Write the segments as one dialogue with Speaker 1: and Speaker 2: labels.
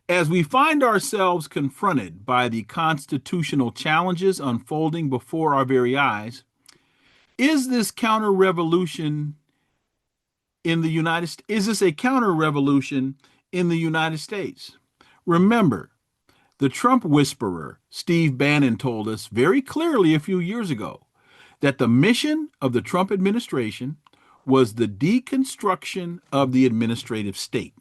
Speaker 1: As we find ourselves confronted by the constitutional challenges unfolding before our very eyes, is this counter revolution in the United States? Is this a counter revolution in the United States? Remember, the Trump whisperer, Steve Bannon, told us very clearly a few years ago that the mission of the Trump administration was the deconstruction of the administrative state.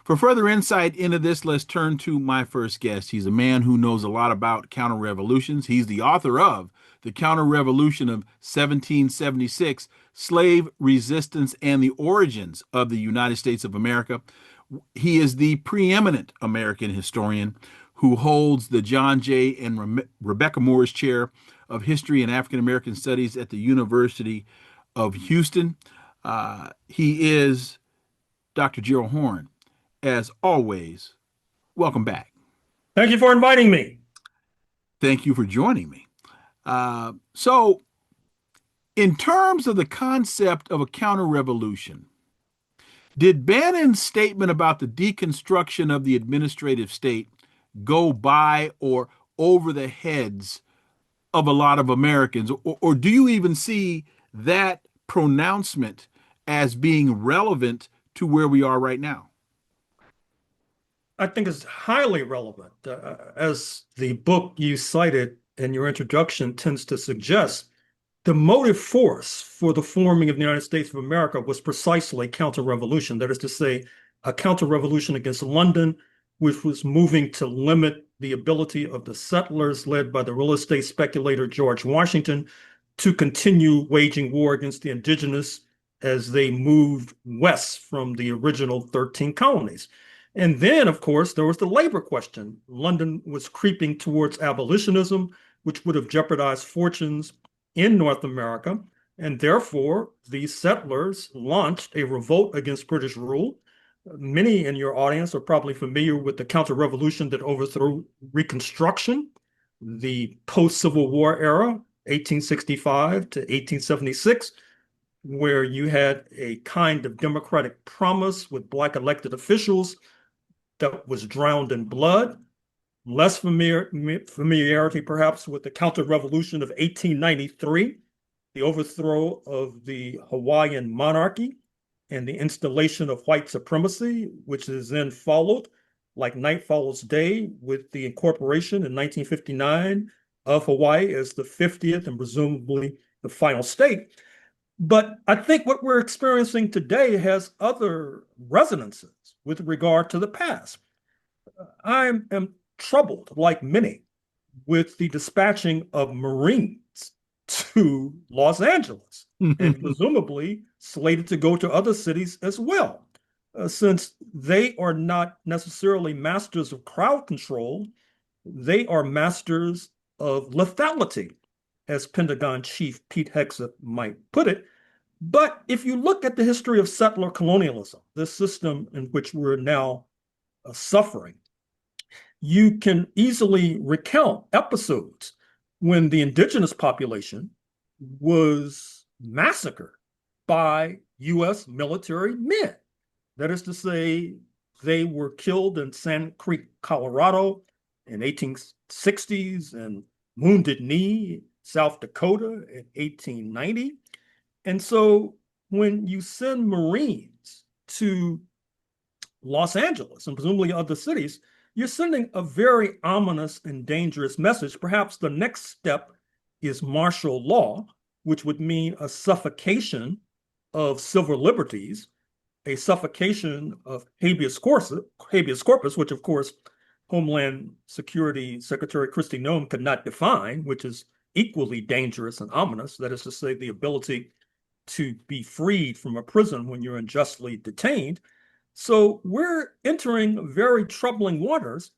Speaker 1: For further insight into this, let's turn to my first guest. He's a man who knows a lot about counter revolutions. He's the author of The Counter Revolution of 1776, Slave Resistance and the Origins of the United States of America. He is the preeminent American historian who holds the John J. and Rebecca Moore's Chair of History and African American Studies at the University of Houston. He is Dr. Gerald Horne. As always, welcome back.
Speaker 2: Thank you for inviting me.
Speaker 1: Thank you for joining me. So, in terms of the concept of a counter revolution, did Bannon's statement about the deconstruction of the administrative state go by or over the heads of a lot of Americans? Or do you even see that pronouncement as being relevant to where we are right now?
Speaker 2: I think it's highly relevant. As the book you cited in your introduction tends to suggest, the motive force for the forming of the United States of America was precisely counter-revolution. That is to say, a counter-revolution against London, which was moving to limit the ability of the settlers led by the real estate speculator George Washington to continue waging war against the indigenous as they moved west from the original 13 colonies. And then, of course, there was the labor question. London was creeping towards abolitionism, which would have jeopardized fortunes in North America. And therefore, these settlers launched a revolt against British rule. Many in your audience are probably familiar with the counter-revolution that overthrew Reconstruction, the post-Civil War era, 1865 to 1876, where you had a kind of democratic promise with Black elected officials that was drowned in blood. Less familiarity, perhaps, with the counter-revolution of 1893, the overthrow of the Hawaiian monarchy and the installation of white supremacy, which is then followed, like night follows day, with the incorporation in 1959 of Hawaii as the 50th and presumably the final state. But I think what we're experiencing today has other resonances with regard to the past. I am troubled, like many, with the dispatching of Marines to Los Angeles and presumably slated to go to other cities as well, since they are not necessarily masters of crowd control, they are masters of lethality, as Pentagon Chief Pete Hegseth might put it. But if you look at the history of settler colonialism, this system in which we're now suffering, you can easily recount episodes when the indigenous population was massacred by U.S. military men. That is to say, they were killed in Sand Creek, Colorado in 1860s and Wounded Knee, South Dakota in 1890. And so when you send Marines to Los Angeles and presumably other cities, you're sending a very ominous and dangerous message. Perhaps the next step is martial law, which would mean a suffocation of civil liberties, a suffocation of habeas corpus, which of course Homeland Security Secretary Kristi Noem could not define, which is equally dangerous and ominous. That is to say, the ability to be freed from a prison when you're unjustly detained. So we're entering very troubling waters,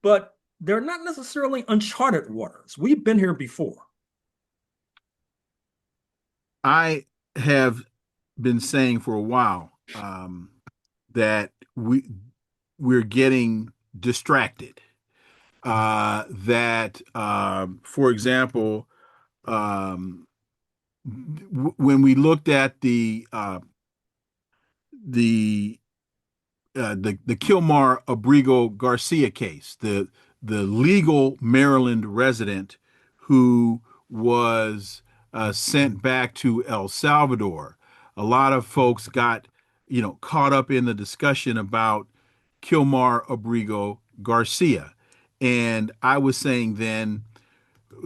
Speaker 2: but they're not necessarily uncharted waters. We've been here before.
Speaker 1: I have been saying for a while that we're getting distracted. For example, when we looked at the the Kilmar Abrigo Garcia case, the legal Maryland resident who was sent back to El Salvador. A lot of folks got, caught up in the discussion about Kilmar Abrigo Garcia. And I was saying then,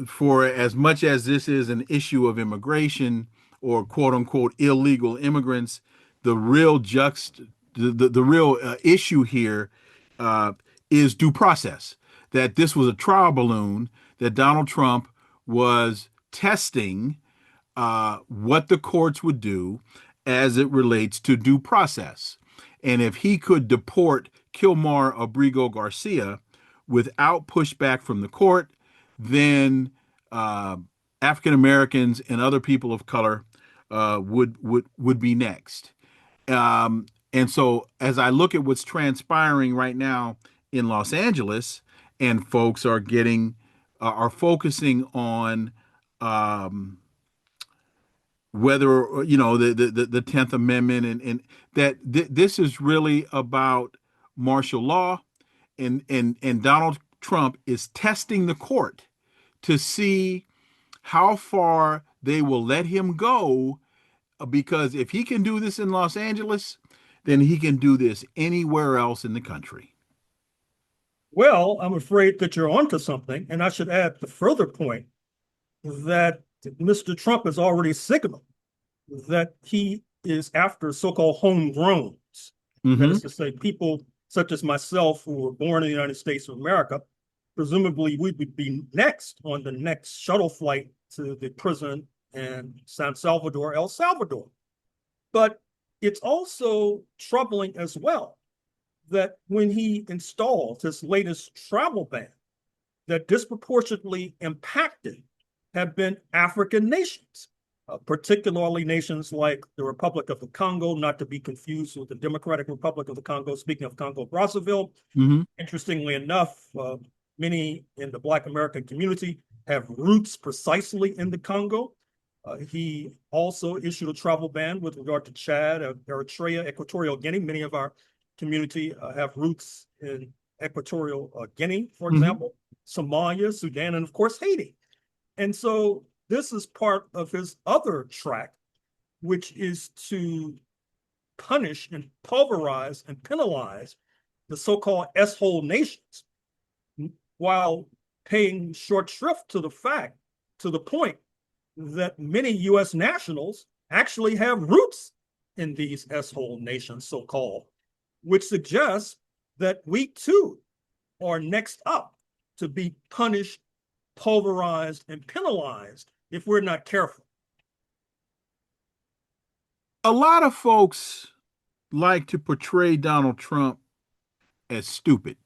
Speaker 1: for as much as this is an issue of immigration or quote unquote illegal immigrants, the real the real issue here uh, is due process. That this was a trial balloon that Donald Trump was testing what the courts would do as it relates to due process. And if he could deport Kilmar Abrigo Garcia without pushback from the court, then African Americans and other people of color would be next. And so, as I look at what's transpiring right now in Los Angeles, and folks are focusing on whether the 10th Amendment and that this is really about martial law, and Donald Trump is testing the court to see how far they will let him go, because if he can do this in Los Angeles, then he can do this anywhere else in the country.
Speaker 2: Well, I'm afraid that you're onto something, and I should add the further point that Mr. Trump has already signaled that he is after so-called homegrowns. That
Speaker 1: Mm-hmm.
Speaker 2: is to say, people such as myself who were born in the United States of America. Presumably, we would be next on the next shuttle flight to the prison in San Salvador, El Salvador. But it's also troubling as well that when he installed his latest travel ban, that disproportionately impacted have been African nations, particularly nations like the Republic of the Congo, not to be confused with the Democratic Republic of the Congo, speaking of Congo Brazzaville.
Speaker 1: Mm-hmm.
Speaker 2: Interestingly enough, many in the Black American community have roots precisely in the Congo. He also issued a travel ban with regard to Chad, Eritrea, Equatorial Guinea. Many of our community have roots in Equatorial Guinea, for
Speaker 1: Mm-hmm.
Speaker 2: example, Somalia, Sudan, and of course, Haiti. And so this is part of his other track, which is to punish and pulverize and penalize the so-called S-hole nations, while paying short shrift to the point that many U.S. nationals actually have roots in these S-hole nations, so-called, which suggests that we too are next up to be punished, pulverized, and penalized if we're not careful.
Speaker 1: A lot of folks like to portray Donald Trump as stupid.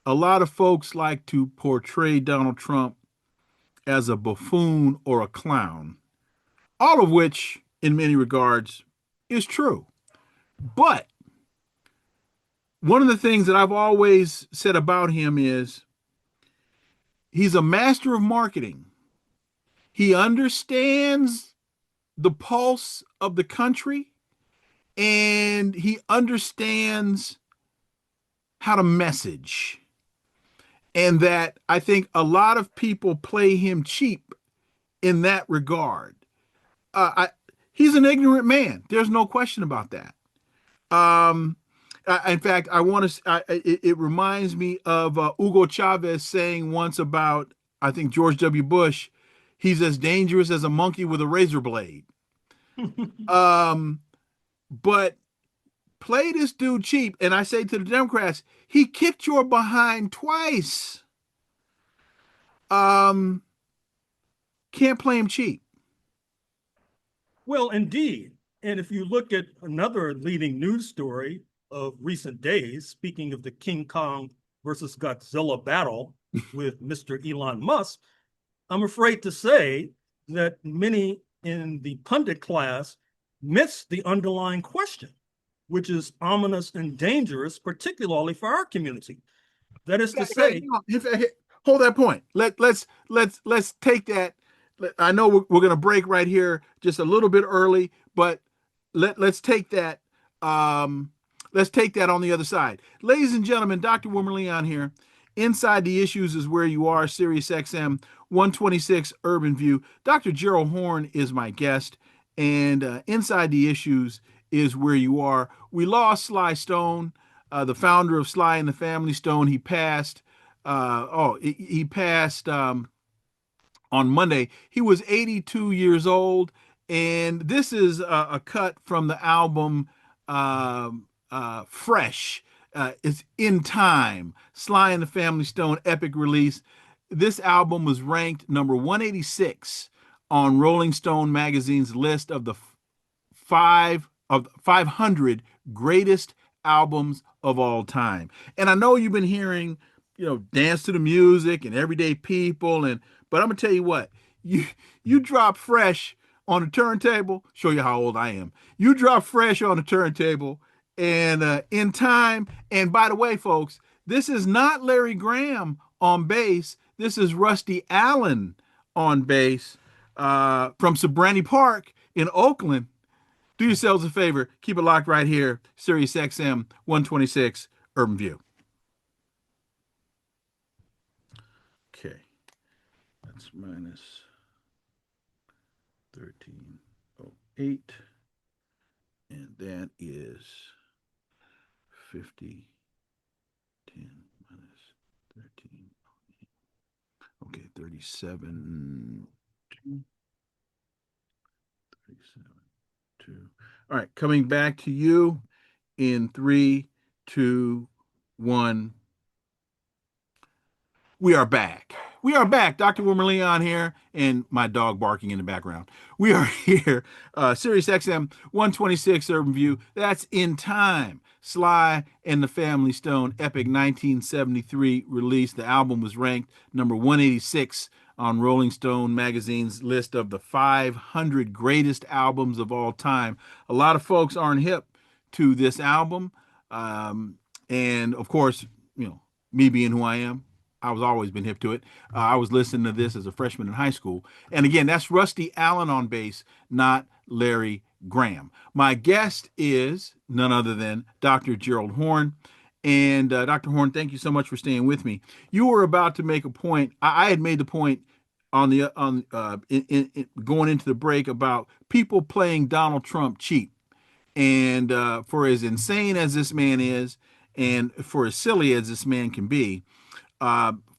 Speaker 1: A lot of folks like to portray Donald Trump as a buffoon or a clown, all of which, in many regards, is true. But one of the things that I've always said about him is he's a master of marketing. He understands the pulse of the country, and he understands how to message. And that I think a lot of people play him cheap in that regard. He's an ignorant man. There's no question about that. Um, in fact, I want to. It reminds me of Hugo Chavez saying once about, I think, George W. Bush. He's as dangerous as a monkey with a razor blade. Um, but play this dude cheap, and I say to the Democrats, he kicked your behind twice. Um, can't play him cheap.
Speaker 2: Well, indeed. And if you look at another leading news story of recent days, speaking of the King Kong versus Godzilla battle with Mr. Elon Musk, I'm afraid to say that many in the pundit class miss the underlying question, which is ominous and dangerous, particularly for our community. That is to say,
Speaker 1: Hold that point. Let's take that. I know we're going to break right here just a little bit early, but let's take that Let's take that on the other side. Ladies and gentlemen, Dr. Wilmer Leon here. Inside the Issues is where you are, Sirius XM 126 Urban View. Dr. Gerald Horne is my guest, and Inside the Issues is where you are. We lost Sly Stone, the founder of Sly and the Family Stone. He passed. He passed on Monday. He was 82 years old, and this is a cut from the album Fresh. It's In Time, Sly and the Family Stone epic release. This album was ranked number 186 on Rolling Stone magazine's list of the 500 greatest albums of all time. And I know you've been hearing, Dance to the Music and Everyday People, but I'm gonna tell you what, you drop Fresh on the turntable. Show you how old I am. You drop Fresh on the turntable, and In Time. And by the way, folks, this is not Larry Graham on bass. This is Rusty Allen on bass from Sabrani Park in Oakland. Do yourselves a favor. Keep it locked right here. Sirius XM 126 Urban View. Okay. That's minus 1308. And that is 50, 10 minus 13. Okay, 37, 2. 37, 2. All right, coming back to you in 3, 2, 1. We are back. We are back. Dr. Wilmer Leon here, and my dog barking in the background. We are here. Sirius XM 126 Urban View. That's In Time. Sly and the Family Stone, epic 1973 release. The album was ranked number 186 on Rolling Stone magazine's list of the 500 greatest albums of all time. A lot of folks aren't hip to this album. And of course, me being who I am, I was always been hip to it. I was listening to this as a freshman in high school. And again, that's Rusty Allen on bass, not Larry Graham. My guest is none other than Dr. Gerald Horne. And Dr. Horne, thank you so much for staying with me. You were about to make a point. I had made the point going into the break about people playing Donald Trump cheap. And for as insane as this man is, and for as silly as this man can be,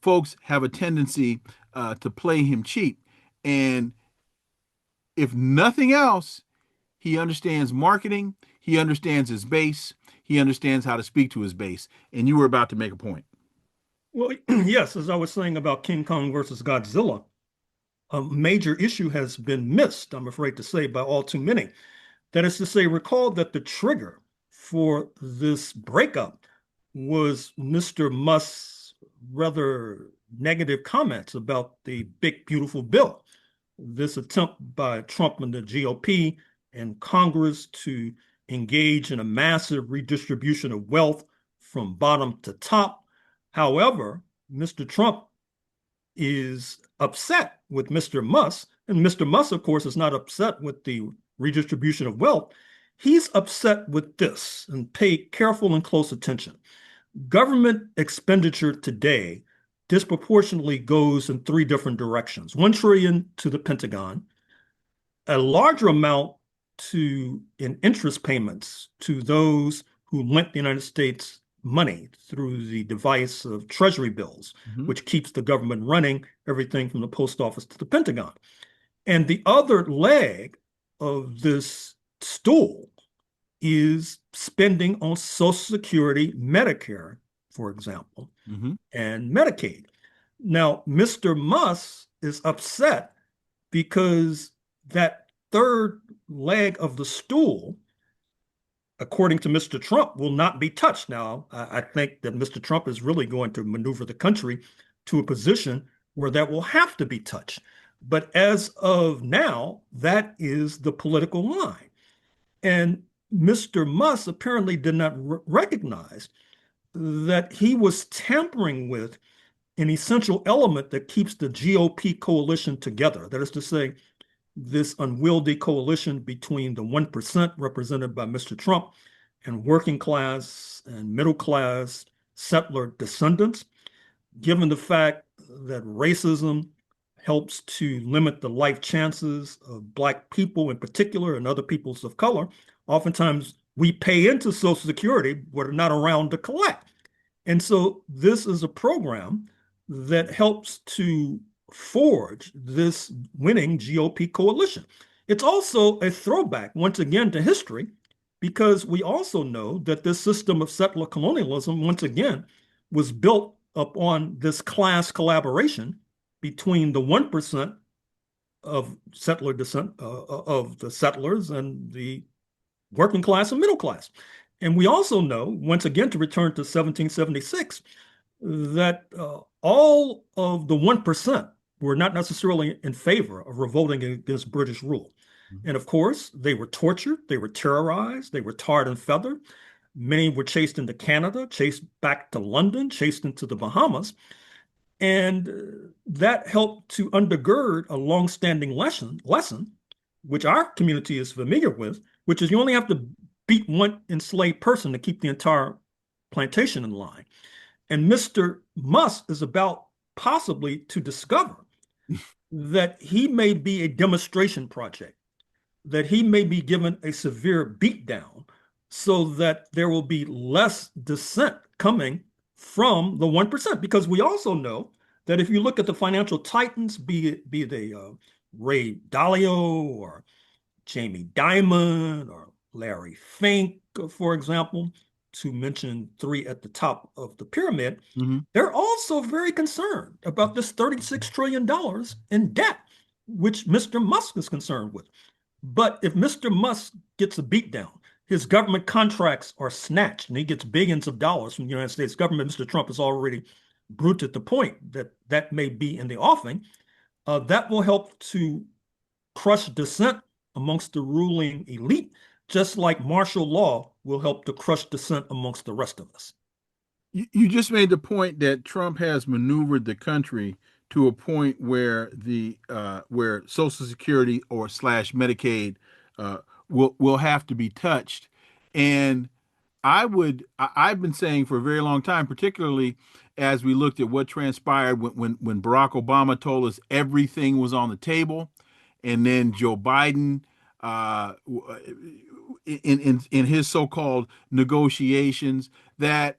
Speaker 1: folks have a tendency to play him cheap. And if nothing else, he understands marketing. He understands his base. He understands how to speak to his base. And you were about to make a point.
Speaker 2: Well, yes, as I was saying about King Kong versus Godzilla, a major issue has been missed, I'm afraid to say, by all too many. That is to say, recall that the trigger for this breakup was Mr. Musk's rather negative comments about the big, beautiful bill. This attempt by Trump and the GOP and Congress to engage in a massive redistribution of wealth from bottom to top. However, Mr. Trump is upset with Mr. Musk, and Mr. Musk, of course, is not upset with the redistribution of wealth. He's upset with this, and pay careful and close attention. Government expenditure today disproportionately goes in 3 different directions. $1 trillion to the Pentagon, a larger amount in interest payments to those who lent the United States money through the device of treasury bills, which keeps the government running, everything from the post office to the Pentagon. And the other leg of this stool is spending on Social Security, Medicare, for example, and Medicaid. Now, Mr. Musk is upset because that third leg of the stool, according to Mr. Trump, will not be touched. Now, I think that Mr. Trump is really going to maneuver the country to a position where that will have to be touched. But as of now, that is the political line. And Mr. Musk apparently did not recognize that he was tampering with an essential element that keeps the GOP coalition together. That is to say, this unwieldy coalition between the 1% represented by Mr. Trump and working class and middle class settler descendants, given the fact that racism helps to limit the life chances of Black people in particular and other peoples of color, oftentimes we pay into Social Security, but are not around to collect. And so this is a program that helps to forge this winning GOP coalition. It's also a throwback, once again, to history, because we also know that this system of settler colonialism, once again, was built upon this class collaboration between the 1% of settler descent of the settlers and the working class and middle class. And we also know, once again, to return to 1776, that all of the 1% were not necessarily in favor of revolting against British rule. And of course, they were tortured, they were terrorized, they were tarred and feathered. Many were chased into Canada, chased back to London, chased into the Bahamas. And that helped to undergird a long-standing lesson, which our community is familiar with, which is you only have to beat one enslaved person to keep the entire plantation in line. And Mr. Musk is about possibly to discover that he may be a demonstration project, that he may be given a severe beatdown so that there will be less dissent coming from the 1%. Because we also know that if you look at the financial titans, be they Ray Dalio or Jamie Dimon or Larry Fink, for example, to mention three at the top of the pyramid, they're also very concerned about this $36 trillion in debt, which Mr. Musk is concerned with. But if Mr. Musk gets a beatdown, his government contracts are snatched and he gets billions of dollars from the United States government. Mr. Trump has already bruited the point that that may be in the offing. That will help to crush dissent amongst the ruling elite, just like martial law will help to crush dissent amongst the rest of us.
Speaker 1: You just made the point that Trump has maneuvered the country to a point where where Social Security or slash Medicaid will have to be touched. And I've been saying for a very long time, particularly as we looked at what transpired when Barack Obama told us everything was on the table, and then Joe Biden in his so-called negotiations, that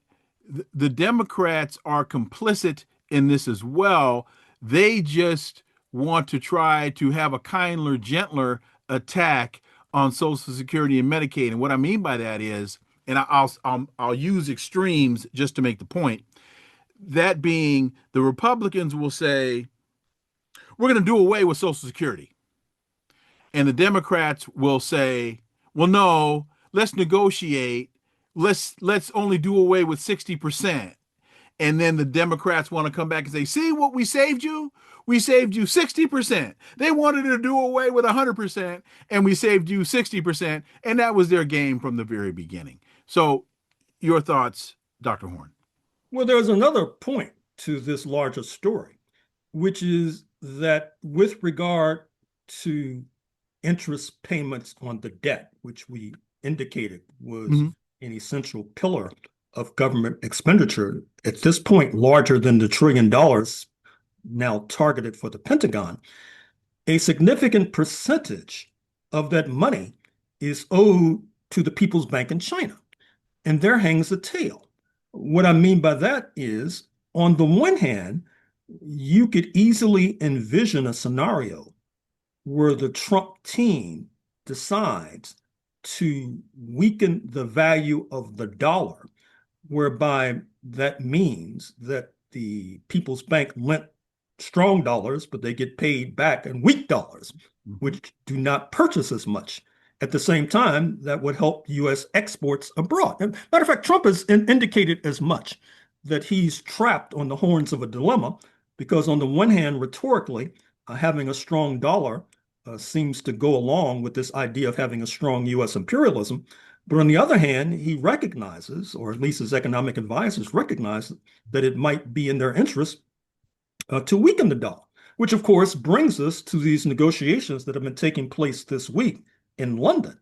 Speaker 1: the Democrats are complicit in this as well. They just want to try to have a kinder, gentler attack on Social Security and Medicaid. And what I mean by that is, and I'll use extremes just to make the point, that being the Republicans will say, we're going to do away with Social Security. And the Democrats will say, well, no, let's negotiate. Let's only do away with 60%. And then the Democrats want to come back and say, see what we saved you? We saved you 60%. They wanted to do away with 100%, and we saved you 60%. And that was their game from the very beginning. So your thoughts, Dr. Horne?
Speaker 2: Well, there's another point to this larger story, which is that with regard to interest payments on the debt, which we indicated was an essential pillar of government expenditure, at this point larger than the $1 trillion now targeted for the Pentagon, a significant percentage of that money is owed to the People's Bank in China. And there hangs a tail. What I mean by that is, on the one hand, you could easily envision a scenario where the Trump team decides to weaken the value of the dollar, whereby that means that the People's Bank lent strong dollars, but they get paid back in weak dollars, which do not purchase as much. At the same time, that would help U.S. exports abroad. And matter of fact, Trump has indicated as much, that he's trapped on the horns of a dilemma, because on the one hand, rhetorically, having a strong dollar seems to go along with this idea of having a strong U.S. imperialism. But on the other hand, he recognizes, or at least his economic advisors recognize, that it might be in their interest to weaken the dollar, which of course brings us to these negotiations that have been taking place this week in London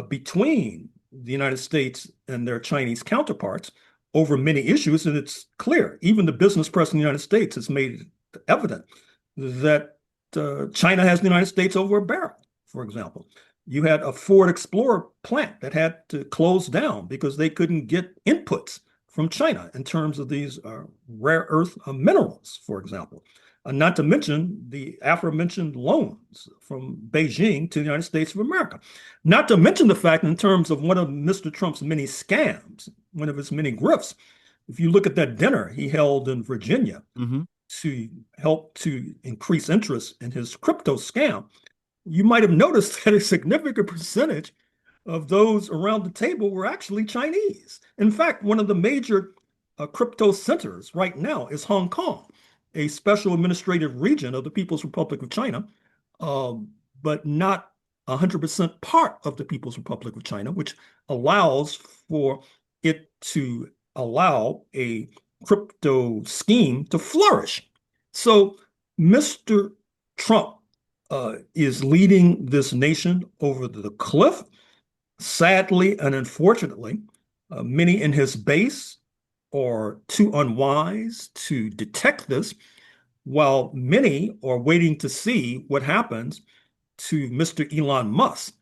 Speaker 2: between the United States and their Chinese counterparts over many issues, and it's clear. Even the business press in the United States has made it evident that China has the United States over a barrel, for example. You had a Ford Explorer plant that had to close down because they couldn't get inputs from China in terms of these rare earth minerals, for example. Not to mention the aforementioned loans from Beijing to the United States of America. Not to mention the fact, in terms of one of Mr. Trump's many scams, one of his many grifts, if you look at that dinner he held in Virginia
Speaker 1: Mm-hmm.
Speaker 2: to help to increase interest in his crypto scam, you might have noticed that a significant percentage of those around the table were actually Chinese. In fact, one of the major crypto centers right now is Hong Kong, a special administrative region of the People's Republic of China, but not 100% part of the People's Republic of China, which allows for it to allow a crypto scheme to flourish. So Mr. Trump is leading this nation over the cliff. Sadly and unfortunately, many in his base are too unwise to detect this, while many are waiting to see what happens to Mr. Elon Musk.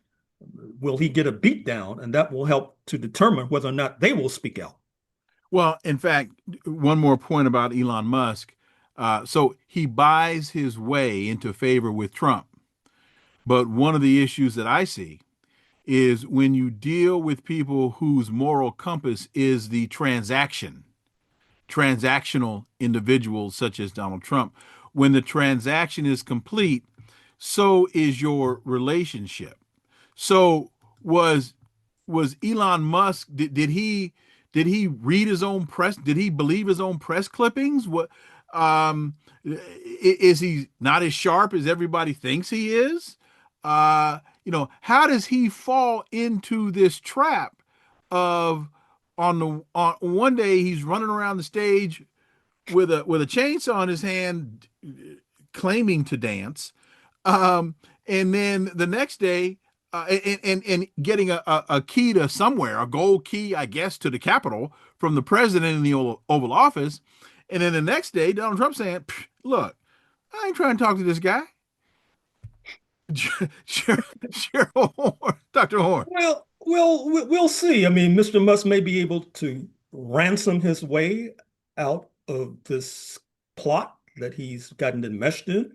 Speaker 2: Will he get a beatdown? And that will help to determine whether or not they will speak out.
Speaker 1: Well, in fact, one more point about Elon Musk. So he buys his way into favor with Trump. But one of the issues that I see is when you deal with people whose moral compass is the transactional individuals such as Donald Trump, when the transaction is complete, so is your relationship. So was Elon Musk, did he read his own press? Did he believe his own press clippings? What is he not as sharp as everybody thinks he is? How does he fall into this trap of on one day he's running around the stage with a chainsaw in his hand, claiming to dance, and then the next day, and getting a key to somewhere, a gold key, I guess, to the Capitol from the president in the Oval Office, and then the next day, Donald Trump saying, "Look, I ain't trying to talk to this guy." Cheryl Horne, Dr. Horne.
Speaker 2: Well, we'll see. I mean, Mr. Musk may be able to ransom his way out of this plot that he's gotten enmeshed in.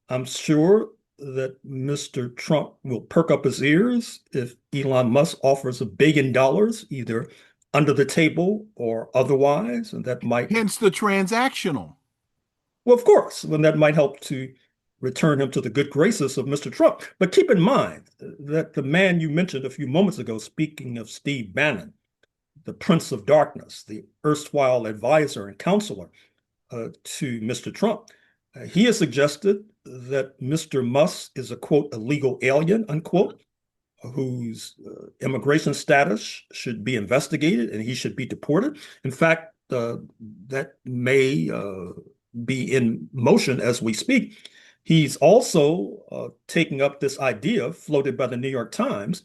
Speaker 2: I'm sure that Mr. Trump will perk up his ears if Elon Musk offers $1 billion, either under the table or otherwise, and that might,
Speaker 1: Hence the transactional.
Speaker 2: well, of course, when that might help to return him to the good graces of Mr. Trump. But keep in mind that the man you mentioned a few moments ago, speaking of Steve Bannon, the Prince of Darkness, the erstwhile advisor and counselor to Mr. Trump, he has suggested that Mr. Musk is a, quote, illegal alien, unquote, whose immigration status should be investigated and he should be deported. In fact, that may be in motion as we speak. He's also taking up this idea floated by the New York Times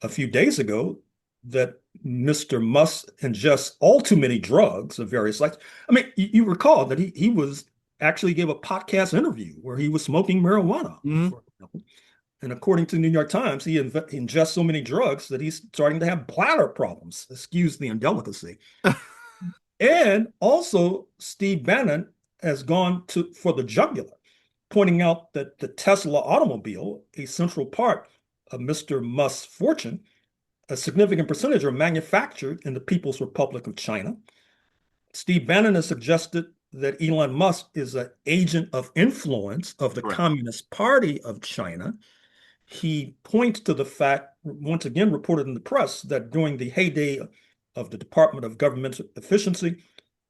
Speaker 2: a few days ago that Mr. Musk ingests all too many drugs of various types. I mean, you recall that he was actually gave a podcast interview where he was smoking marijuana, for example. And according to the New York Times, he ingests so many drugs that he's starting to have bladder problems. Excuse the indelicacy. And also, Steve Bannon has gone for the jugular, pointing out that the Tesla automobile, a central part of Mr. Musk's fortune, a significant percentage are manufactured in the People's Republic of China. Steve Bannon has suggested that Elon Musk is an agent of influence of the Communist Party of China. He points to the fact, once again reported in the press, that during the heyday of the Department of Government Efficiency,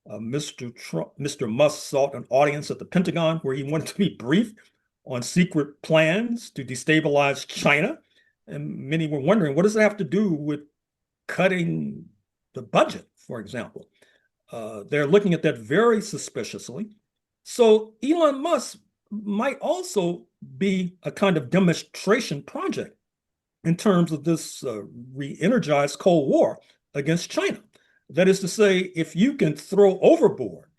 Speaker 2: Mr. Musk sought an audience at the Pentagon where he wanted to be briefed on secret plans to destabilize China. And many were wondering, what does it have to do with cutting the budget, for example? They're looking at that very suspiciously. So Elon Musk might also be a kind of demonstration project in terms of this re-energized Cold War against China. That is to say, if you can throw overboard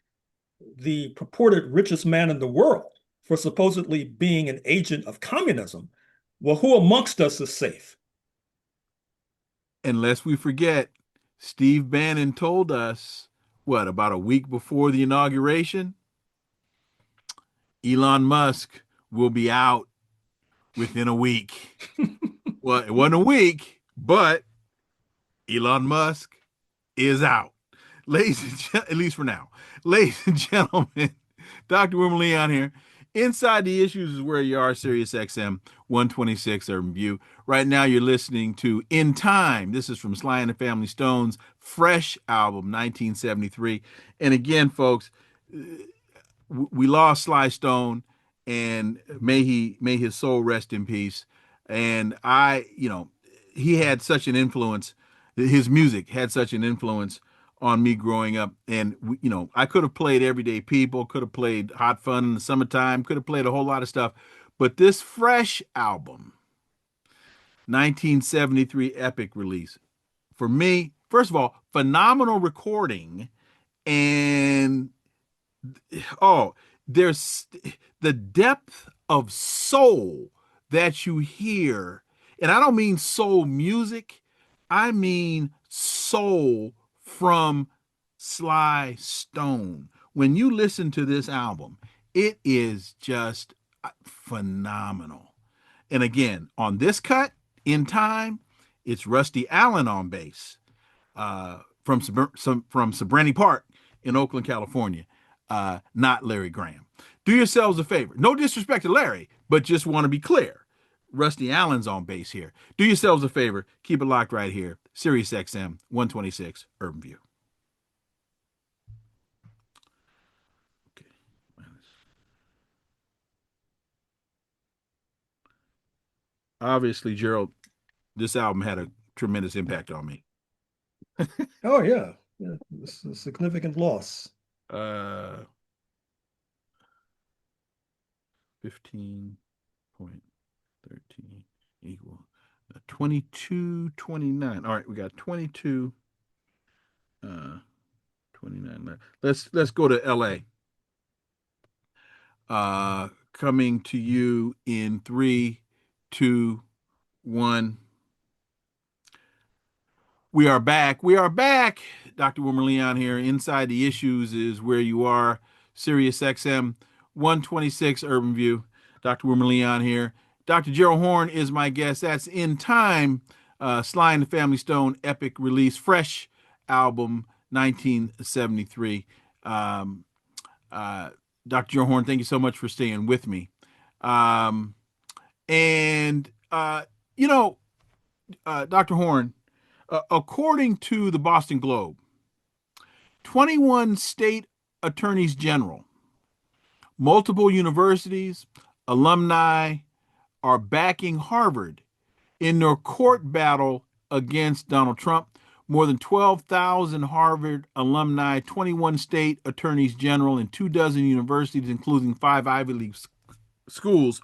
Speaker 2: the purported richest man in the world for supposedly being an agent of communism, well, who amongst us is safe?
Speaker 1: And lest we forget, Steve Bannon told us, what, about a week before the inauguration? Elon Musk will be out within a week. Well, it wasn't a week, but Elon Musk is out. Ladies and gentlemen, at least for now. Ladies and gentlemen, Dr. Wilmer Leon here. Inside the Issues is where you are, Sirius XM 126 Urban View. Right now, you're listening to In Time. This is from Sly and the Family Stone's fresh album, 1973. And again, folks, we lost Sly Stone, and may his soul rest in peace. And he had such an influence. His music had such an influence on me growing up. And I could have played Everyday People, could have played Hot Fun in the Summertime, could have played a whole lot of stuff. But this fresh album, 1973 epic release, for me, first of all, phenomenal recording. And oh, there's the depth of soul that you hear. And I don't mean soul music, I mean soul from Sly Stone. When you listen to this album, it is just phenomenal. And again, on this cut, In Time, it's Rusty Allen on bass, from Serenity Park in Oakland, California, not Larry Graham. Do yourselves a favor. No disrespect to Larry, but just want to be clear. Rusty Allen's on bass here. Do yourselves a favor. Keep it locked right here. Sirius XM 126 Urban View. Okay. Obviously, Gerald, this album had a tremendous impact on me.
Speaker 2: Oh, yeah. Yeah, it's a significant loss.
Speaker 1: 15.13 equal 22.29. All right, we got 22, 29. Let's go to LA. Coming to you in 3, 2, 1. We are back. We are back. Dr. Wilmer Leon here. Inside the Issues is where you are. Sirius XM 126 Urban View. Dr. Wilmer Leon here. Dr. Gerald Horne is my guest. That's In Time. Sly and the Family Stone epic release, fresh album, 1973. Dr. Gerald Horne, thank you so much for staying with me. Dr. Horne, according to the Boston Globe, 21 state attorneys general, multiple universities, alumni are backing Harvard in their court battle against Donald Trump. More than 12,000 Harvard alumni, 21 state attorneys general, and 24 universities, including 5 Ivy League schools,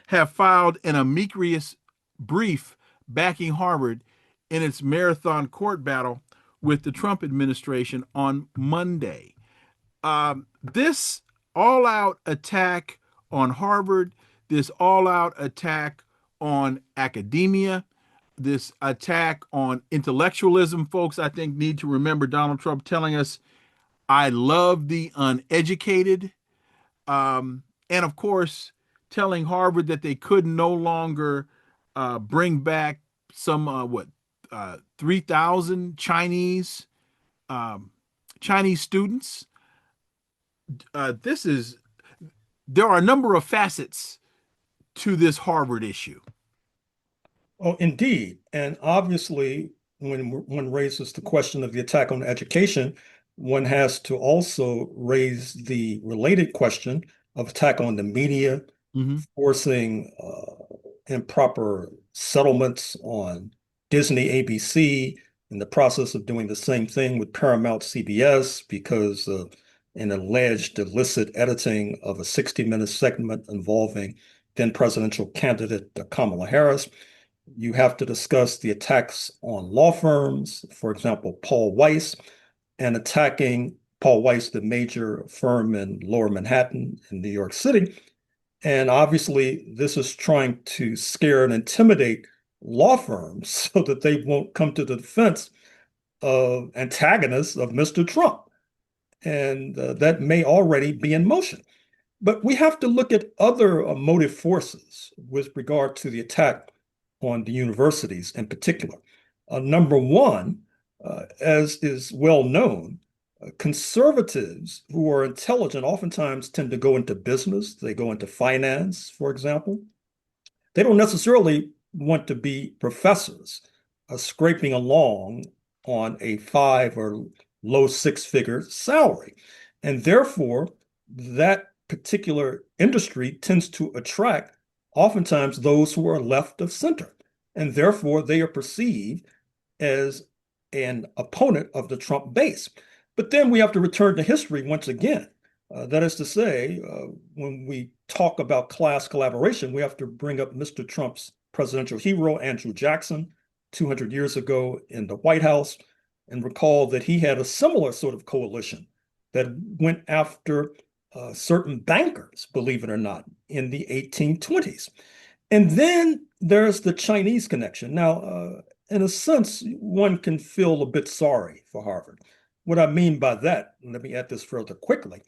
Speaker 1: have filed an amicus brief backing Harvard in its marathon court battle with the Trump administration on Monday. This all-out attack on Harvard, this all-out attack on academia, this attack on intellectualism, folks, I think need to remember Donald Trump telling us, I love the uneducated. And of course, telling Harvard that they could no longer bring back some 3,000 Chinese students. There are a number of facets to this Harvard issue.
Speaker 2: Oh, indeed. And obviously, when one raises the question of the attack on education, one has to also raise the related question of attack on the media, forcing improper settlements on Disney, ABC, in the process of doing the same thing with Paramount, CBS, because of an alleged illicit editing of a 60-minute segment involving then presidential candidate Kamala Harris. You have to discuss the attacks on law firms, for example, Paul Weiss, and attacking Paul Weiss, the major firm in Lower Manhattan in New York City. And obviously, this is trying to scare and intimidate law firms so that they won't come to the defense of antagonists of Mr. Trump. And that may already be in motion. But we have to look at other motive forces with regard to the attack on the universities in particular. Number one, as is well known, conservatives who are intelligent oftentimes tend to go into business. They go into finance, for example. They don't necessarily want to be professors, scraping along on a five or low six-figure salary. And therefore, that particular industry tends to attract oftentimes those who are left of center. And therefore, they are perceived as an opponent of the Trump base. But then we have to return to history once again. That is to say, when we talk about class collaboration, we have to bring up Mr. Trump's presidential hero, Andrew Jackson, 200 years ago in the White House, and recall that he had a similar sort of coalition that went after certain bankers, believe it or not, in the 1820s. And then there's the Chinese connection. Now, in a sense, one can feel a bit sorry for Harvard. What I mean by that, and let me add this further quickly,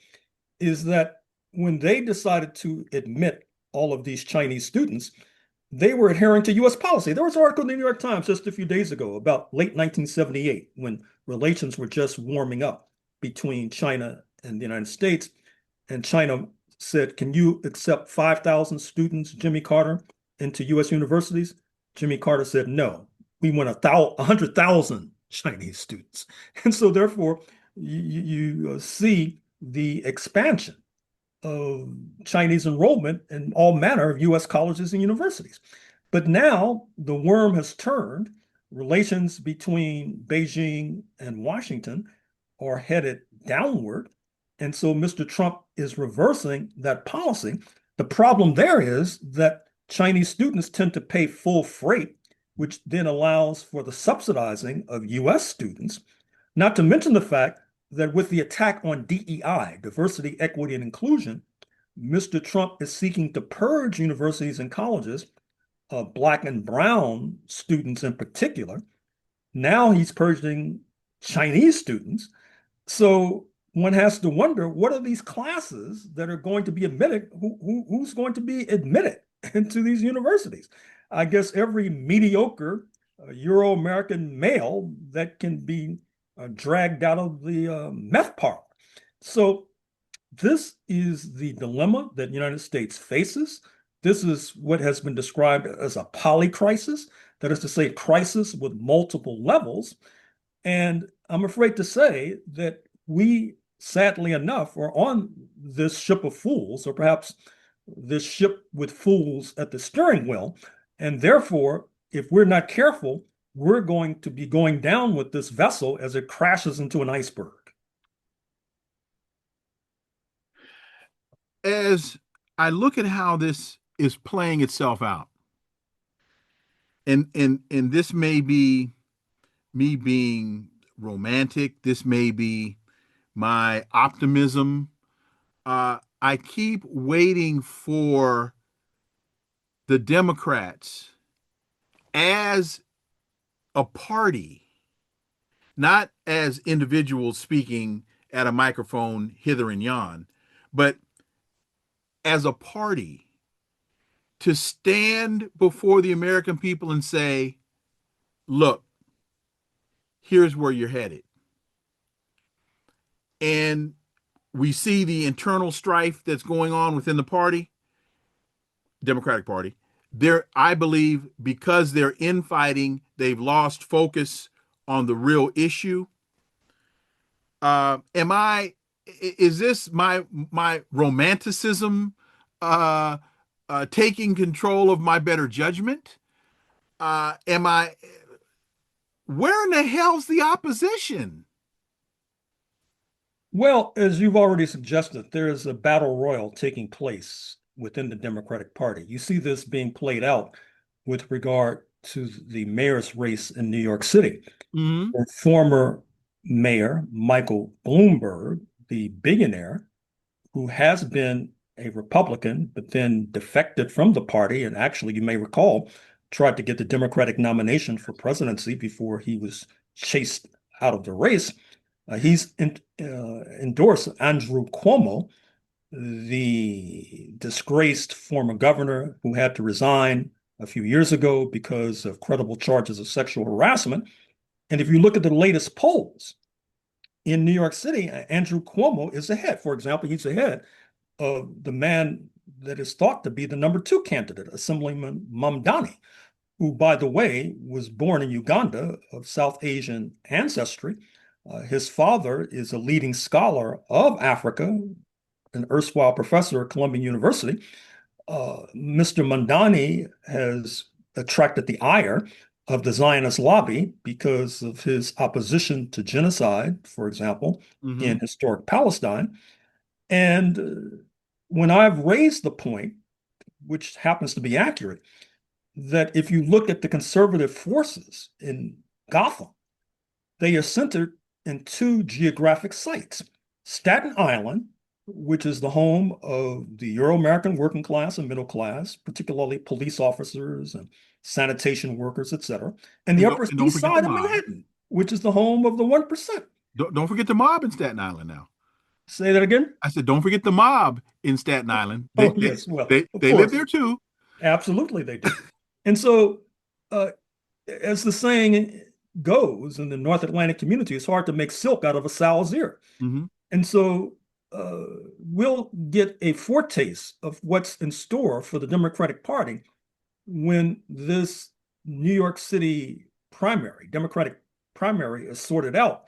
Speaker 2: is that when they decided to admit all of these Chinese students, they were adhering to US policy. There was an article in the New York Times just a few days ago about late 1978 when relations were just warming up between China and the United States. And China said, can you accept 5,000 students, Jimmy Carter, into US universities? Jimmy Carter said, no, we want 100,000 Chinese students. And so therefore, you see the expansion of Chinese enrollment in all manner of US colleges and universities. But now the worm has turned. Relations between Beijing and Washington are headed downward. And so Mr. Trump is reversing that policy. The problem there is that Chinese students tend to pay full freight, which then allows for the subsidizing of US students, not to mention the fact that with the attack on DEI, diversity, equity, and inclusion, Mr. Trump is seeking to purge universities and colleges of Black and brown students in particular. Now he's purging Chinese students. So one has to wonder, what are these classes that are going to be admitted? Who's going to be admitted into these universities? I guess every mediocre Euro-American male that can be dragged out of the meth parlor. So this is the dilemma that the United States faces. This is what has been described as a polycrisis, that is to say, crisis with multiple levels. And I'm afraid to say that we, sadly enough, are on this ship of fools, or perhaps this ship with fools at the steering wheel. And therefore, if we're not careful, we're going to be going down with this vessel as it crashes into an iceberg.
Speaker 1: As I look at how this is playing itself out, and this may be me being romantic, this may be my optimism. I keep waiting for the Democrats as a party, not as individuals speaking at a microphone hither and yon, but as a party to stand before the American people and say, look, here's where you're headed. And we see the internal strife that's going on within the party, Democratic Party. I believe because they're infighting, they've lost focus on the real issue. Is this my romanticism taking control of my better judgment? Where in the hell's the opposition?
Speaker 2: Well, as you've already suggested, there is a battle royal taking place within the Democratic Party. You see this being played out with regard to the mayor's race in New York City.
Speaker 1: Hmm.
Speaker 2: For former Mayor Michael Bloomberg, the billionaire, who has been a Republican, but then defected from the party, and actually, you may recall, tried to get the Democratic nomination for presidency before he was chased out of the race. He's endorsed Andrew Cuomo, the disgraced former governor who had to resign a few years ago because of credible charges of sexual harassment. And if you look at the latest polls in New York City, Andrew Cuomo is ahead. For example, he's ahead of the man that is thought to be the number 2 candidate, Assemblyman Mamdani, who, by the way, was born in Uganda of South Asian ancestry. His father is a leading scholar of Africa, an erstwhile professor at Columbia University. Mr. Mamdani has attracted the ire of the Zionist lobby because of his opposition to genocide, for example,
Speaker 1: Hmm.
Speaker 2: in historic Palestine. And when I've raised the point, which happens to be accurate, that if you look at the conservative forces in Gotham, they are centered in 2 geographic sites. Staten Island, which is the home of the Euro-American working class and middle class, particularly police officers and sanitation workers, etc., and the Upper
Speaker 1: And don't
Speaker 2: East
Speaker 1: forget the
Speaker 2: Side of
Speaker 1: mob.
Speaker 2: Manhattan, which is the home of the 1%.
Speaker 1: Don't forget the mob in Staten Island now.
Speaker 2: Say that again?
Speaker 1: I said, don't forget the mob in Staten Island.
Speaker 2: Oh, yes. Well, of
Speaker 1: They live
Speaker 2: course.
Speaker 1: there too.
Speaker 2: Absolutely, they do. And so, uh, as the saying goes in the North Atlantic community, it's hard to make silk out of a sow's ear.
Speaker 1: Hmm.
Speaker 2: And so, uh, we'll get a foretaste of what's in store for the Democratic Party when this New York City primary, Democratic primary, is sorted out.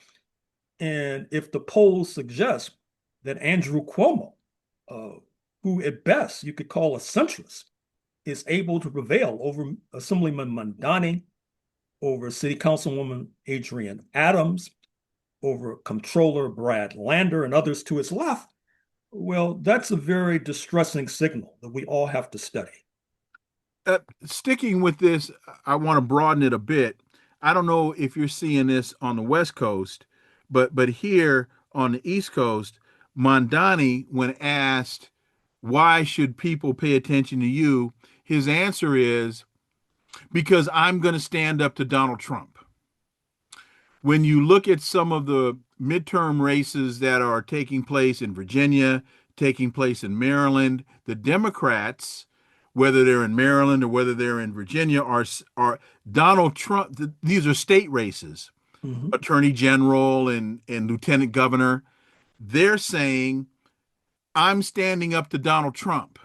Speaker 2: And if the polls suggest that Andrew Cuomo, uh, who at best you could call a centrist, is able to prevail over Assemblyman Mamdani, over City Councilwoman Adrienne Adams, over Comptroller Brad Lander, and others to his left, well, that's a very distressing signal that we all have to study.
Speaker 1: Sticking with this, I want to broaden it a bit. I don't know if you're seeing this on the West Coast, but here on the East Coast, Mondani, when asked why should people pay attention to you, his answer is because I'm going to stand up to Donald Trump. When you look at some of the midterm races that are taking place in Virginia, taking place in Maryland, the Democrats, whether they're in Maryland or whether they're in Virginia, are Donald Trump. These are state races,
Speaker 2: Mhm.
Speaker 1: attorney general and lieutenant governor. They're saying, I'm standing up to Donald Trump.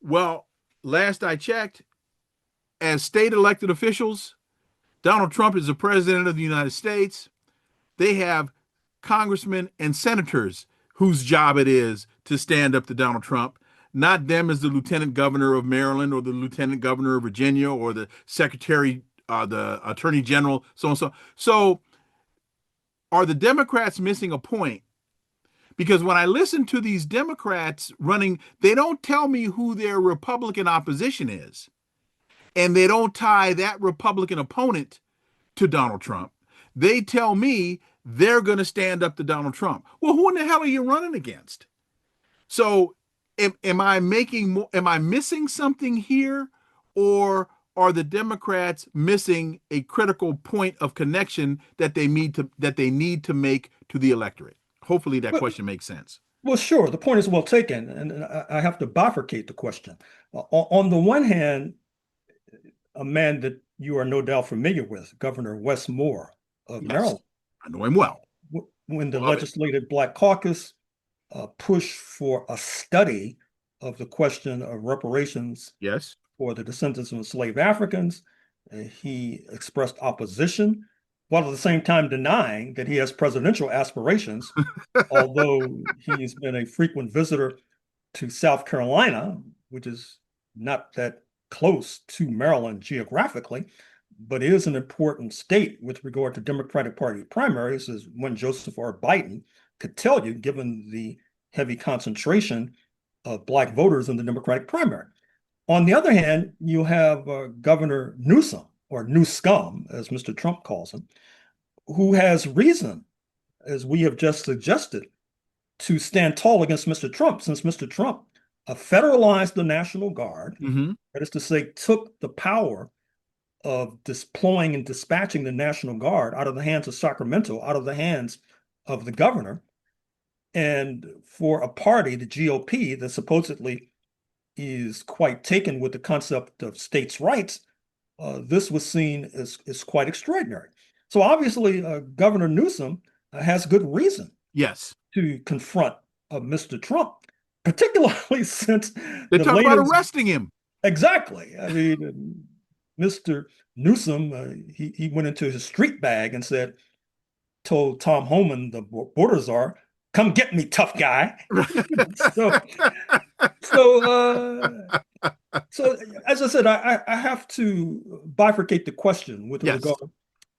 Speaker 1: Well, last I checked, as state elected officials, Donald Trump is the president of the United States. They have congressmen and senators whose job it is to stand up to Donald Trump, not them as the lieutenant governor of Maryland or the lieutenant governor of Virginia or the secretary, the attorney general, so and so. So, are the Democrats missing a point? Because when I listen to these Democrats running, they don't tell me who their Republican opposition is. And they don't tie that Republican opponent to Donald Trump. They tell me they're going to stand up to Donald Trump. Well, who in the hell are you running against? So, am I making more? Am I missing something here, or are the Democrats missing a critical point of connection that they need to make to the electorate? Hopefully, that
Speaker 2: Well,
Speaker 1: question makes sense.
Speaker 2: well, sure, the point is well taken, and I have to bifurcate the question. On the one hand, a man that you are no doubt familiar with, Governor Wes Moore of
Speaker 1: Yes,
Speaker 2: Maryland,
Speaker 1: I know him well.
Speaker 2: when the
Speaker 1: Love it.
Speaker 2: Legislative Black Caucus pushed for a study of the question of reparations
Speaker 1: Yes.
Speaker 2: for the descendants of enslaved Africans. He expressed opposition while at the same time denying that he has presidential aspirations, although he's been a frequent visitor to South Carolina, which is not that close to Maryland geographically, but is an important state with regard to Democratic Party primaries, as one Joseph R. Biden could tell you, given the heavy concentration of Black voters in the Democratic primary. On the other hand, you have Governor Newsom, or Newscum, as Mr. Trump calls him, who has reason, as we have just suggested, to stand tall against Mr. Trump, since Mr. Trump federalized the National Guard,
Speaker 1: Mm-hmm.
Speaker 2: that is to say, took the power of deploying and dispatching the National Guard out of the hands of Sacramento, out of the hands of the governor, and for a party, the GOP, that supposedly is quite taken with the concept of states' rights, this was seen as quite extraordinary. So obviously, Governor Newsom has good reason
Speaker 1: Yes.
Speaker 2: to confront Mr. Trump, particularly since
Speaker 1: They
Speaker 2: the
Speaker 1: talk about
Speaker 2: latest.
Speaker 1: arresting him.
Speaker 2: Exactly. I mean, Mr. Newsom, he went into his street bag and told Tom Homan, the border czar, "Come get me, tough guy." So, so, so as I said, I have to bifurcate the question with
Speaker 1: Yes.
Speaker 2: regard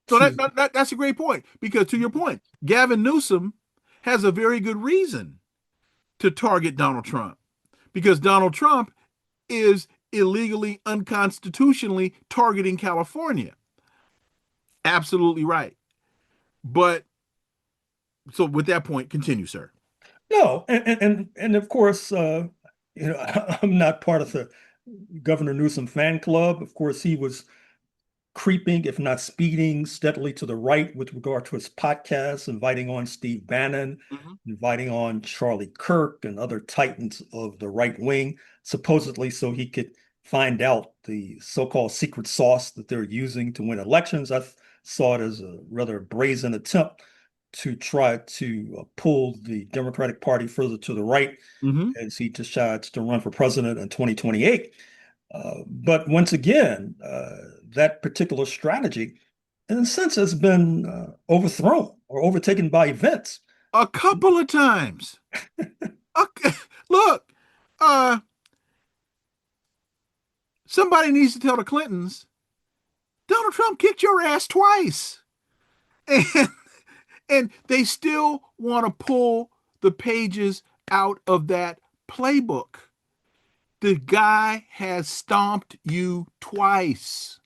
Speaker 1: So
Speaker 2: to.
Speaker 1: that's a great point, because to your point, Gavin Newsom has a very good reason to target Donald Trump, because Donald Trump is illegally, unconstitutionally targeting California. Absolutely right. But so with that point, continue, sir.
Speaker 2: No, and of course, I'm not part of the Governor Newsom fan club. Of course, he was creeping, if not speeding, steadily to the right with regard to his podcasts, inviting on Steve Bannon,
Speaker 1: Mm-hmm.
Speaker 2: inviting on Charlie Kirk and other titans of the right wing, supposedly so he could find out the so-called secret sauce that they're using to win elections. I saw it as a rather brazen attempt to try to pull the Democratic Party further to the right
Speaker 1: Mm-hmm.
Speaker 2: as he decides to run for president in 2028. But once again, that particular strategy, in a sense, has been overthrown or overtaken by events.
Speaker 1: A couple of times. Okay. Look, uh, somebody needs to tell the Clintons Donald Trump kicked your ass twice. And and they still want to pull the pages out of that playbook. The guy has stomped you twice,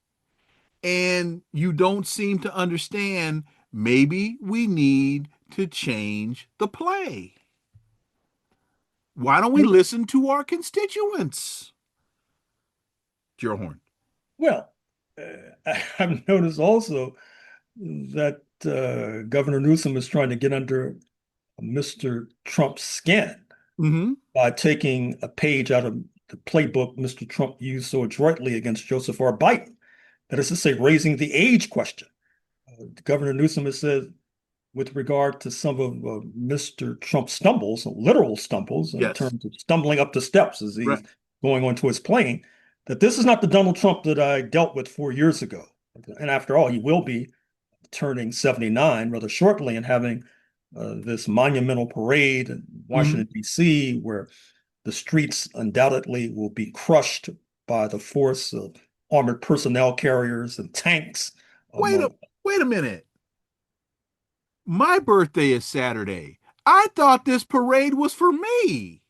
Speaker 1: and you don't seem to understand. Maybe we need to change the play. Why don't we listen to our constituents? Gerald Horne.
Speaker 2: Well, I've noticed also that Governor Newsom is trying to get under Mr. Trump's skin
Speaker 1: Mm-hmm.
Speaker 2: by taking a page out of the playbook Mr. Trump used so adroitly against Joseph R. Biden. That is to say, raising the age question. Governor Newsom has said, with regard to some of Mr. Trump's stumbles, literal stumbles, in
Speaker 1: Yes.
Speaker 2: terms of stumbling up the steps as
Speaker 1: Right.
Speaker 2: he's going onto his plane, that this is not the Donald Trump that I dealt with 4 years ago. And after all, he will be turning 79 rather shortly and having this monumental parade in
Speaker 1: Mm-hmm.
Speaker 2: Washington, D.C., where the streets undoubtedly will be crushed by the force of armored personnel carriers and tanks,
Speaker 1: Wait a
Speaker 2: among.
Speaker 1: wait a minute. My birthday is Saturday. I thought this parade was for me.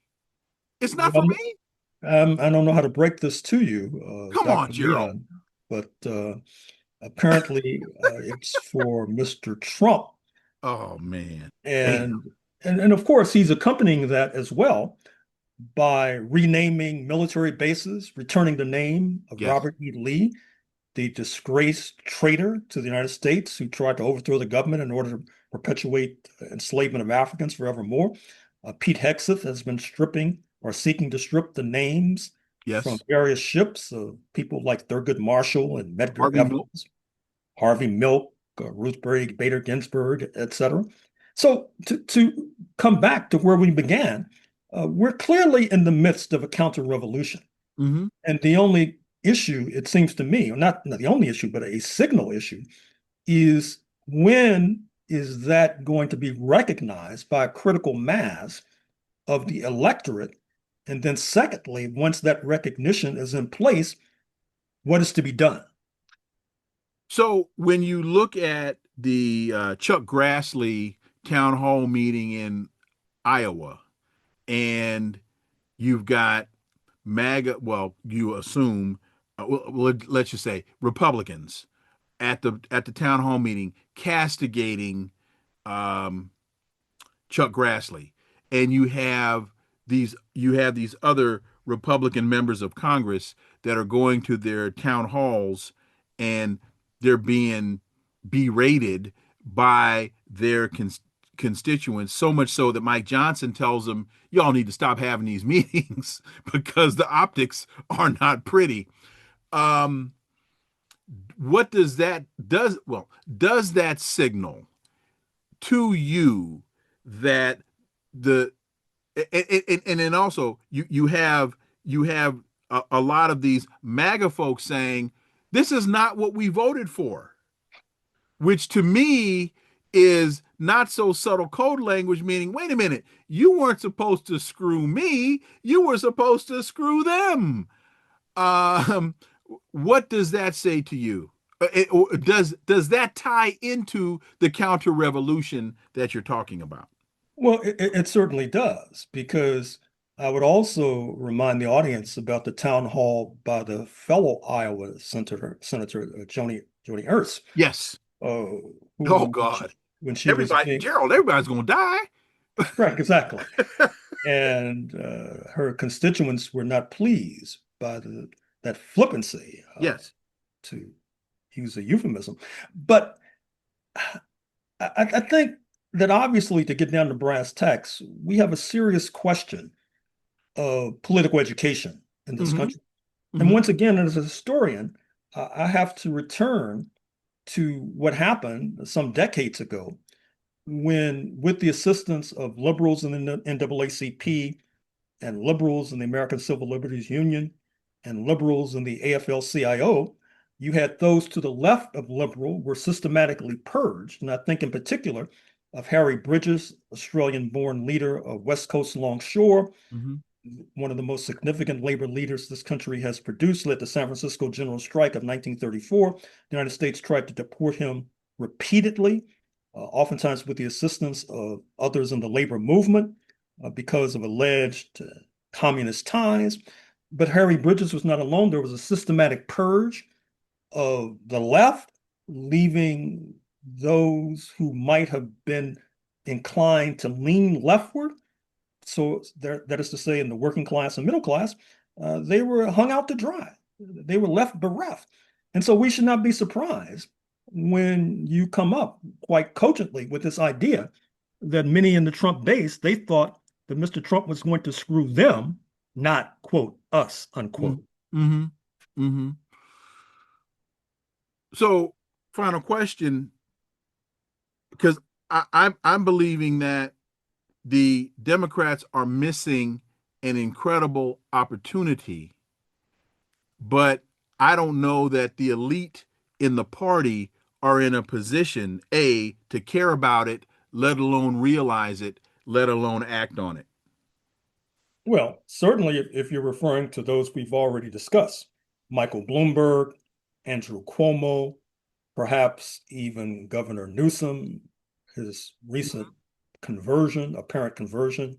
Speaker 1: It's not for
Speaker 2: Well,
Speaker 1: me.
Speaker 2: I don't know how to break this to you,
Speaker 1: Come on,
Speaker 2: Dr.
Speaker 1: Gerald.
Speaker 2: Leon, but apparently it's for Mr. Trump.
Speaker 1: Oh man. Damn.
Speaker 2: And, and of course, he's accompanying that as well by renaming military bases, returning the name of
Speaker 1: Yes.
Speaker 2: Robert E. Lee, the disgraced traitor to the United States who tried to overthrow the government in order to perpetuate enslavement of Africans forevermore. Pete Hegseth has been stripping or seeking to strip the names from
Speaker 1: Yes.
Speaker 2: various ships of people like Thurgood Marshall and Medgar
Speaker 1: Harvey Milk.
Speaker 2: Evans, Harvey Milk, Ruth Bader Ginsburg, etc. So to come back to where we began, we're clearly in the midst of a counter-revolution.
Speaker 1: Mm-hmm.
Speaker 2: And the only issue, it seems to me, or not the only issue, but a signal issue, is when is that going to be recognized by a critical mass of the electorate? And then secondly, once that recognition is in place, what is to be done?
Speaker 1: So when you look at the Chuck Grassley town hall meeting in Iowa, and you've got MAGA, well, you assume, let's just say Republicans at the town hall meeting castigating um, Chuck Grassley, and you have these other Republican members of Congress that are going to their town halls and they're being berated by their constituents, so much so that Mike Johnson tells them, y'all need to stop having these meetings because the optics are not pretty. Um, what does that signal to you that the and then also you have a lot of these MAGA folks saying this is not what we voted for, which to me is not so subtle code language, meaning, wait a minute, you weren't supposed to screw me, you were supposed to screw them. Um, what does that say to you? Does that tie into the counter revolution that you're talking about?
Speaker 2: Well, it certainly does, because I would also remind the audience about the town hall by the fellow Iowa Senator Joni Ernst,
Speaker 1: Yes.
Speaker 2: uh,
Speaker 1: Oh
Speaker 2: who,
Speaker 1: God.
Speaker 2: when she was
Speaker 1: Everybody,
Speaker 2: being,
Speaker 1: Gerald, everybody's gonna die.
Speaker 2: right, exactly. And her constituents were not pleased by that flippancy,
Speaker 1: Yes.
Speaker 2: to use a euphemism. But I think that obviously, to get down to brass tacks, we have a serious question of political education in this
Speaker 1: Mm-hmm.
Speaker 2: country. And
Speaker 1: Mm-hmm.
Speaker 2: once again, as a historian, I have to return to what happened some decades ago when, with the assistance of liberals in the NAACP and liberals in the American Civil Liberties Union and liberals in the AFL-CIO, you had those to the left of liberal were systematically purged. And I think in particular of Harry Bridges, Australian-born leader of West Coast Longshore,
Speaker 1: Mm-hmm.
Speaker 2: one of the most significant labor leaders this country has produced, led the San Francisco General Strike of 1934. The United States tried to deport him repeatedly, oftentimes with the assistance of others in the labor movement, because of alleged communist ties. But Harry Bridges was not alone. There was a systematic purge of the left, leaving those who might have been inclined to lean leftward. So that is to say, in the working class and middle class, they were hung out to dry. They were left bereft. And so we should not be surprised when you come up quite cogently with this idea that many in the Trump base, they thought that Mr. Trump was going to screw them, not, quote, us, unquote.
Speaker 1: Mm-hmm. Mm-hmm. So, final question, because I'm believing that the Democrats are missing an incredible opportunity, but I don't know that the elite in the party are in a position, A, to care about it, let alone realize it, let alone act on it.
Speaker 2: Well, certainly if you're referring to those we've already discussed, Michael Bloomberg, Andrew Cuomo, perhaps even Governor Newsom, his recent conversion, apparent conversion,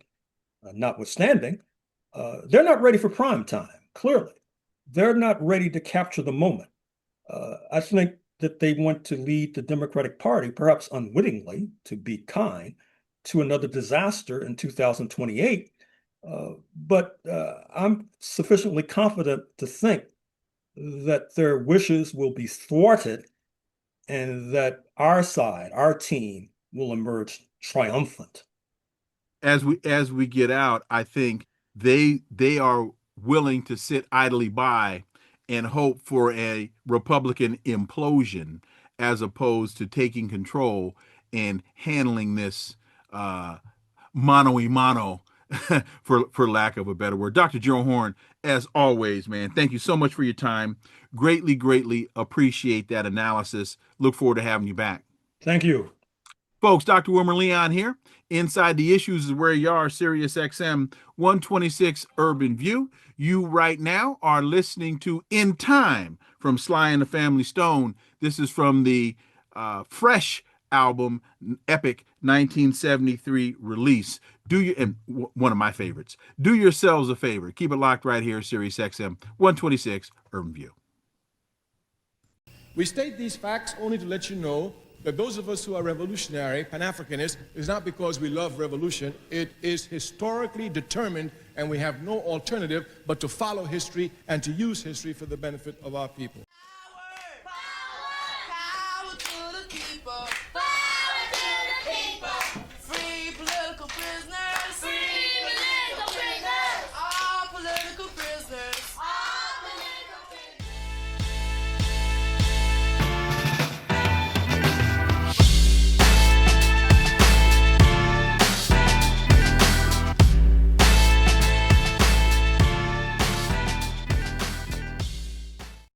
Speaker 2: notwithstanding, they're not ready for prime time, clearly. They're not ready to capture the moment. I think that they want to lead the Democratic Party, perhaps unwittingly, to be kind, to another disaster in 2028. But I'm sufficiently confident to think that their wishes will be thwarted and that our side, our team, will emerge triumphant.
Speaker 1: As we get out, I think they are willing to sit idly by and hope for a Republican implosion as opposed to taking control and handling this mano a mano for lack of a better word. Dr. Gerald Horne, as always, man, thank you so much for your time. Greatly appreciate that analysis. Look forward to having you back.
Speaker 2: Thank you.
Speaker 1: Folks, Dr. Wilmer Leon here. Inside the Issues is where you are, Sirius XM 126 Urban View. You right now are listening to In Time from Sly and the Family Stone. This is from the fresh album, epic 1973 release. One of my favorites. Do yourselves a favor. Keep it locked right here, Sirius XM 126 Urban View.
Speaker 3: We state these facts only to let you know that those of us who are revolutionary, Pan-Africanists, is not because we love revolution. It is historically determined, and we have no alternative but to follow history and to use history for the benefit of our people.